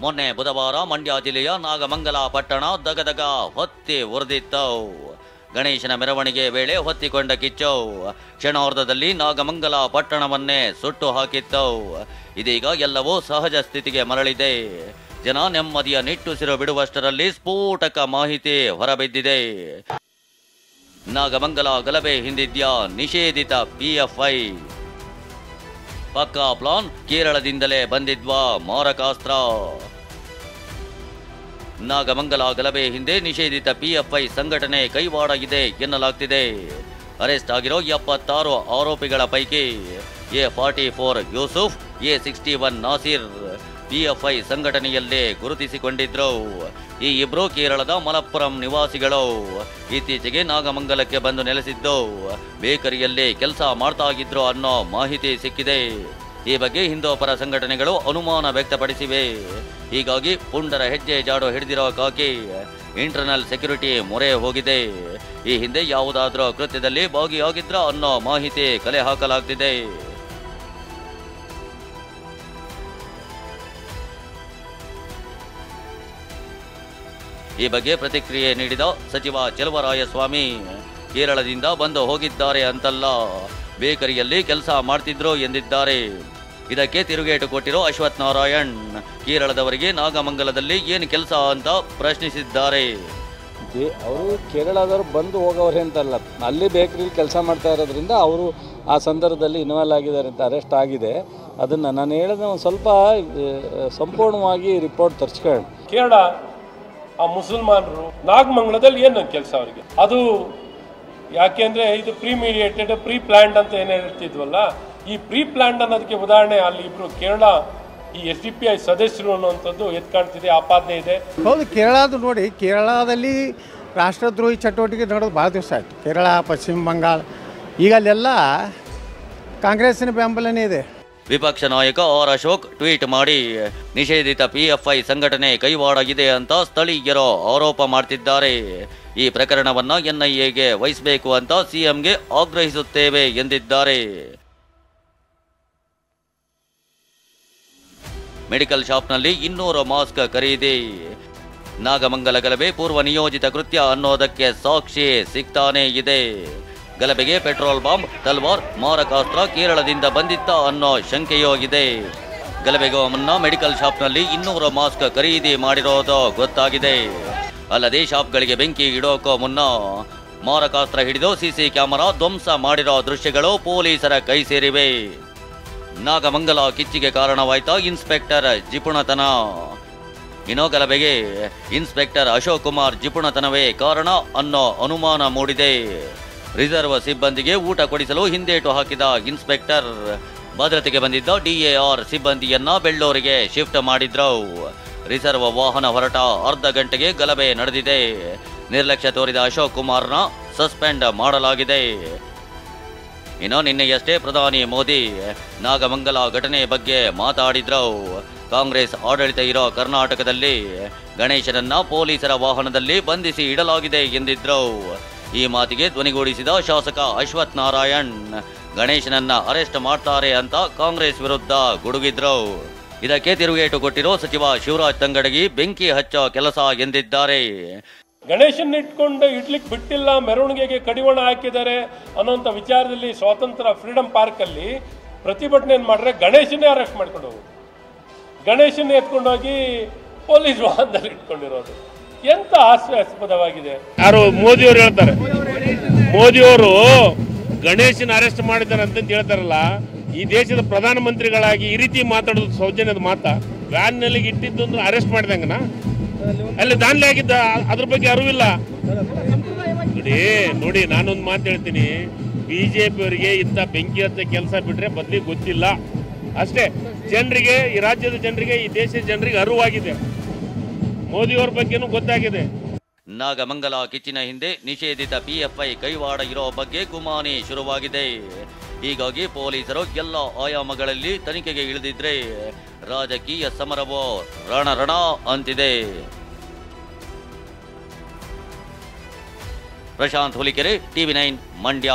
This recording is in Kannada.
ಮೊನ್ನೆ ಬುಧವಾರ ಮಂಡ್ಯ ಜಿಲ್ಲೆಯ ನಾಗಮಂಗಲ ಪಟ್ಟಣ ದಗದಗ ಹೊತ್ತಿ ಉರಿದಿತ್ತು. ಗಣೇಶನ ಮೆರವಣಿಗೆ ವೇಳೆ ಹೊತ್ತಿಕೊಂಡ ಕಿಚ್ಚು ಕ್ಷಣಾರ್ಧದಲ್ಲಿ ನಾಗಮಂಗಲ ಪಟ್ಟಣವನ್ನೇ ಸುಟ್ಟು ಹಾಕಿತ್ತು. ಇದೀಗ ಎಲ್ಲವೂ ಸಹಜ ಸ್ಥಿತಿಗೆ ಮರಳಿದೆ. ಜನ ನೆಮ್ಮದಿಯ ನಿಟ್ಟುಸಿರು ಬಿಡುವಷ್ಟರಲ್ಲಿ ಸ್ಫೋಟಕ ಮಾಹಿತಿ ಹೊರಬಿದ್ದಿದೆ. ನಾಗಮಂಗಲ ಗಲಭೆ ಹಿಂದಿದ್ಯಾ ನಿಷೇಧಿತ ಪಿಎಫ್ಐ? ಪಕ್ಕಾ ಪ್ಲಾನ್, ಕೇರಳದಿಂದಲೇ ಬಂದಿದ್ವಾ ಮಾರಕಾಸ್ತ್ರ? ನಾಗಮಂಗಲ ಗಲಭೆ ಹಿಂದೆ ನಿಷೇಧಿತ ಪಿಎಫ್ಐ ಸಂಘಟನೆ ಕೈವಾಡ ಇದೆ ಎನ್ನಲಾಗ್ತಿದೆ. ಅರೆಸ್ಟ್ ಆಗಿರೋ 76 ಆರೋಪಿಗಳ ಪೈಕಿ A44 Yusuf, A61 Nasir PFI ಸಂಘಟನೆಯಲ್ಲೇ ಗುರುತಿಸಿಕೊಂಡಿದ್ರು. ಈ ಇಬ್ರು ಕೇರಳದ ಮಲಪ್ಪುರಂ ನಿವಾಸಿಗಳು. ಇತ್ತೀಚೆಗೆ ನಾಗಮಂಗಲಕ್ಕೆ ಬಂದು ನೆಲೆಸಿದ್ದು ಬೇಕರಿಯಲ್ಲಿ ಕೆಲಸ ಮಾಡ್ತಾ ಇದ್ರು ಅನ್ನೋ ಮಾಹಿತಿ ಸಿಕ್ಕಿದೆ. ಈ ಬಗ್ಗೆ ಹಿಂದೂಪರ ಸಂಘಟನೆಗಳು ಅನುಮಾನ ವ್ಯಕ್ತಪಡಿಸಿವೆ. ಹೀಗಾಗಿ ಪುಂಡರ ಹೆಜ್ಜೆ ಜಾಡು ಹಿಡಿದಿರೋ ಕಾಕಿ ಇಂಟರ್ನಲ್ ಸೆಕ್ಯೂರಿಟಿ ಮೊರೆ ಹೋಗಿದೆ. ಈ ಹಿಂದೆ ಯಾವುದಾದ್ರೂ ಕೃತ್ಯದಲ್ಲಿ ಭಾಗಿಯಾಗಿದ್ರ ಅನ್ನೋ ಮಾಹಿತಿ ಕಲೆ ಹಾಕಲಾಗ್ತಿದೆ. ಈ ಬಗ್ಗೆ ಪ್ರತಿಕ್ರಿಯೆ ನೀಡಿದ ಸಚಿವ ಚೆಲುವರಾಯಸ್ವಾಮಿ, ಕೇರಳದಿಂದ ಬಂದು ಹೋಗಿದ್ದಾರೆ ಅಂತಲ್ಲ, ಬೇಕರಿಯಲ್ಲಿ ಕೆಲಸ ಮಾಡ್ತಿದ್ರು ಎಂದಿದ್ದಾರೆ. ಇದಕ್ಕೆ ತಿರುಗೇಟು ಕೊಟ್ಟಿರೋ ಅಶ್ವಥ್ ನಾರಾಯಣ್, ಕೇರಳದವರಿಗೆ ನಾಗಮಂಗಲದಲ್ಲಿ ಏನು ಕೆಲಸ ಅಂತ ಪ್ರಶ್ನಿಸಿದ್ದಾರೆ. ಅವರು ಕೇರಳದವರು ಬಂದು ಹೋಗೋವ್ರೆ ಅಂತಲ್ಲ, ಅಲ್ಲಿ ಬೇಕರಿಲಿ ಕೆಲಸ ಮಾಡ್ತಾ ಇರೋದ್ರಿಂದ ಅವರು ಆ ಸಂದರ್ಭದಲ್ಲಿ ಇನ್ವಾಲ್ವ್ ಆಗಿದ್ದಾರೆ ಅಂತ ಅರೆಸ್ಟ್ ಆಗಿದೆ. ಅದನ್ನು ನಾನು ಹೇಳಿದ ಒಂದು ಸ್ವಲ್ಪ ಸಂಪೂರ್ಣವಾಗಿ ರಿಪೋರ್ಟ್ ತರಿಸ್ಕೊಂಡು ಕೇರಳ ಆ ಮುಸಲ್ಮಾನರು ನಾಗಮಂಗಲದಲ್ಲಿ ಏನು ಕೆಲಸ ಅವರಿಗೆ? ಅದು ಯಾಕೆಂದರೆ ಇದು ಪ್ರೀಮಿಡಿಯೇಟೆಡ್ ಪ್ರೀ ಪ್ಲ್ಯಾಂಡ್ ಅಂತ ಏನು ಹೇಳ್ತಿದ್ವಲ್ಲ, ಈ ಪ್ರೀ ಪ್ಲ್ಯಾಂಡ್ ಅನ್ನೋದಕ್ಕೆ ಉದಾಹರಣೆ ಅಲ್ಲಿ ಇಬ್ಬರು ಕೇರಳ ಈ SDPI ಸದಸ್ಯರು ಅನ್ನುವಂಥದ್ದು ಎತ್ಕಾಣ್ತಿದೆ, ಆಪಾದನೆ ಇದೆ. ಹೌದು, ಕೇರಳದ ನೋಡಿ, ಕೇರಳದಲ್ಲಿ ರಾಷ್ಟ್ರದ್ರೋಹಿ ಚಟುವಟಿಕೆ ನಡೆದು ಭಾಳ ದಿವಸ ಆಯಿತು. ಕೇರಳ, ಪಶ್ಚಿಮ ಬಂಗಾಳ, ಈಗ ಅಲ್ಲೆಲ್ಲ ಕಾಂಗ್ರೆಸ್ಸಿನ ಬೆಂಬಲನೇ ಇದೆ. ವಿಪಕ್ಷ ನಾಯಕ ಆರ್ ಅಶೋಕ್ ಟ್ವೀಟ್ ಮಾಡಿ ನಿಷೇಧಿತ ಪಿಎಫ್ಐ ಸಂಘಟನೆ ಕೈವಾಡಾಗಿದೆ ಅಂತ ಸ್ಥಳೀಯರು ಆರೋಪ ಮಾಡ್ತಿದ್ದಾರೆ. ಈ ಪ್ರಕರಣವನ್ನ NIAಗೆ ವಹಿಸಬೇಕು ಅಂತ CMಗೆ ಆಗ್ರಹಿಸುತ್ತೇವೆ ಎಂದಿದ್ದಾರೆ. ಮೆಡಿಕಲ್ ಶಾಪ್ನಲ್ಲಿ 200 ಮಾಸ್ಕ್ ಖರೀದಿ. ನಾಗಮಂಗಲ ಗಲಭೆ ಪೂರ್ವ ನಿಯೋಜಿತ ಕೃತ್ಯ ಅನ್ನೋದಕ್ಕೆ ಸಾಕ್ಷಿ ಸಿಗ್ತಾನೇ ಇದೆ. ಗಲಭೆಗೆ ಪೆಟ್ರೋಲ್ ಬಾಂಬ್, ತಲ್ವಾರ್, ಮಾರಕಾಸ್ತ್ರ ಕೇರಳದಿಂದ ಬಂದಿತ್ತ ಅನ್ನೋ ಶಂಕೆಯೂ ಇದೆ. ಗಲಭೆಗೂ ಮುನ್ನ ಮೆಡಿಕಲ್ ಶಾಪ್ನಲ್ಲಿ 200 ಮಾಸ್ಕ್ ಖರೀದಿ ಮಾಡಿರೋದು ಗೊತ್ತಾಗಿದೆ. ಅಲ್ಲದೆ ಶಾಪ್ಗಳಿಗೆ ಬೆಂಕಿ ಇಡೋಕೋ ಮುನ್ನ ಮಾರಕಾಸ್ತ್ರ ಹಿಡಿದು CC ಕ್ಯಾಮೆರಾ ಧ್ವಂಸ ಮಾಡಿರೋ ದೃಶ್ಯಗಳು ಪೊಲೀಸರ ಕೈ ಸೇರಿವೆ. ನಾಗಮಂಗಲ ಕಿಚ್ಚಿಗೆ ಕಾರಣವಾಯ್ತಾ ಇನ್ಸ್ಪೆಕ್ಟರ್ ಜಿಪುಣತನ? ಇನ್ನು ಗಲಭೆಗೆ ಇನ್ಸ್ಪೆಕ್ಟರ್ ಅಶೋಕ್ ಕುಮಾರ್ ಜಿಪುಣತನವೇ ಕಾರಣ ಅನ್ನೋ ಅನುಮಾನ ಮೂಡಿದೆ. ರಿಸರ್ವ್ ಸಿಬ್ಬಂದಿಗೆ ಊಟ ಕೊಡಿಸಲು ಹಿಂದೇಟು ಹಾಕಿದ ಇನ್ಸ್ಪೆಕ್ಟರ್ ಭದ್ರತೆಗೆ ಬಂದಿದ್ದ DAR ಸಿಬ್ಬಂದಿಯನ್ನ ಬೆಳ್ಳೂರಿಗೆ ಶಿಫ್ಟ್ ಮಾಡಿದ್ರು. ರಿಸರ್ವ್ ವಾಹನ ಹೊರಟ ಅರ್ಧ ಗಂಟೆಗೆ ಗಲಭೆ ನಡೆದಿದೆ. ನಿರ್ಲಕ್ಷ್ಯ ತೋರಿದ ಅಶೋಕ್ ಕುಮಾರ್ನ ಸಸ್ಪೆಂಡ್ ಮಾಡಲಾಗಿದೆ. ಇನ್ನು ನಿನ್ನೆಯಷ್ಟೇ ಪ್ರಧಾನಿ ಮೋದಿ ನಾಗಮಂಗಲ ಘಟನೆ ಬಗ್ಗೆ ಮಾತಾಡಿದ್ರು. ಕಾಂಗ್ರೆಸ್ ಆಡಳಿತ ಇರೋ ಕರ್ನಾಟಕದಲ್ಲಿ ಗಣೇಶನನ್ನ ಪೊಲೀಸರ ವಾಹನದಲ್ಲಿ ಬಂಧಿಸಿ ಇಡಲಾಗಿದೆ ಎಂದಿದ್ರು. ಈ ಮಾತಿಗೆ ಧ್ವನಿಗೂಡಿಸಿದ ಶಾಸಕ ಅಶ್ವಥ್ ನಾರಾಯಣ್, ಗಣೇಶನನ್ನ ಅರೆಸ್ಟ್ ಮಾಡ್ತಾರೆ ಅಂತ ಕಾಂಗ್ರೆಸ್ ವಿರುದ್ಧ ಗುಡುಗಿದ್ರು. ಇದಕ್ಕೆ ತಿರುಗೇಟು ಕೊಟ್ಟಿರೋ ಸಚಿವ ಶಿವರಾಜ್ ತಂಗಡಗಿ ಬೆಂಕಿ ಹಚ್ಚೋ ಕೆಲಸ ಎಂದಿದ್ದಾರೆ. ಗಣೇಶನ್ ಇಟ್ಕೊಂಡು ಇಡ್ಲಿಕ್ಕೆ ಬಿಟ್ಟಿಲ್ಲ, ಮೆರವಣಿಗೆಗೆ ಕಡಿವಾಣ ಹಾಕಿದ್ದಾರೆ ಅನ್ನೋಂಥ ವಿಚಾರದಲ್ಲಿ ಸ್ವಾತಂತ್ರ್ಯ ಫ್ರೀಡಮ್ ಪಾರ್ಕಲ್ಲಿ ಪ್ರತಿಭಟನೆ ಮಾಡಿದ್ರೆ ಗಣೇಶನ್ನೇ ಅರೆಸ್ಟ್ ಮಾಡ್ಕೊಂಡು ಹೋಗೋದು, ಗಣೇಶನ್ನೇ ಎತ್ಕೊಂಡೋಗಿ ಪೊಲೀಸ್ ವಾಹನದಲ್ಲಿ ಇಟ್ಕೊಂಡಿರೋದು ಎಂತ ಹಾಸ್ಯಾಸ್ಪದವಾಗಿದೆ. ಯಾರು ಮೋದಿಯವರು ಹೇಳ್ತಾರೆ, ಮೋದಿಯವರು ಗಣೇಶನ ಅರೆಸ್ಟ್ ಮಾಡಿದ್ದಾರೆ ಅಂತ ಹೇಳ್ತಾರಲ್ಲ, ಈ ದೇಶದ ಪ್ರಧಾನಮಂತ್ರಿಗಳಾಗಿ ಈ ರೀತಿ ಮಾತಾಡೋದು ಸೌಜನ್ಯದ ಮಾತಾ? ವ್ಯಾನ್ನಲ್ಲಿ ಇಟ್ಟಿದ್ದು ಅಂದ್ರೆ ಅರೆಸ್ಟ್ ಮಾಡಿದಂಗನ? ಅಲ್ಲಿ ದಾನ್ಲೆ ಆಗಿದ್ದ, ಅದ್ರ ಬಗ್ಗೆ ಅರಿವಿಲ್ಲ ನೋಡಿ. ನಾನೊಂದು ಮಾತು ಹೇಳ್ತೀನಿ, BJP ಅವರಿಗೆ ಇಂಥ ಬೆಂಕಿ ಹತ್ತ ಕೆಲಸ ಬಿಟ್ರೆ ಬದಲಿ ಗೊತ್ತಿಲ್ಲ ಅಷ್ಟೇ. ಜನರಿಗೆ, ಈ ರಾಜ್ಯದ ಜನರಿಗೆ, ಈ ದೇಶದ ಜನರಿಗೆ ಅರಿವಾಗಿದೆ, ಮೋದಿಯವ್ರ ಬಗ್ಗೆನೂ ಗೊತ್ತಾಗಿದೆ. ನಾಗಮಂಗಲ ಕಿಚ್ಚಿನ ಹಿಂದೆ ನಿಷೇಧಿತ PFI ಕೈವಾಡ ಇರೋ ಬಗ್ಗೆ ಗುಮಾನಿ ಶುರುವಾಗಿದೆ. ಹೀಗಾಗಿ ಪೊಲೀಸರು ಎಲ್ಲ ಆಯಾಮಗಳಲ್ಲಿ ತನಿಖೆಗೆ ಇಳಿದಿದ್ರೆ ರಾಜಕೀಯ ಸಮರವೋ ರಣ ಅಂತಿದೆ. ಪ್ರಶಾಂತ್ ಹುಲಿಕೆರೆ, TV9 ಮಂಡ್ಯ.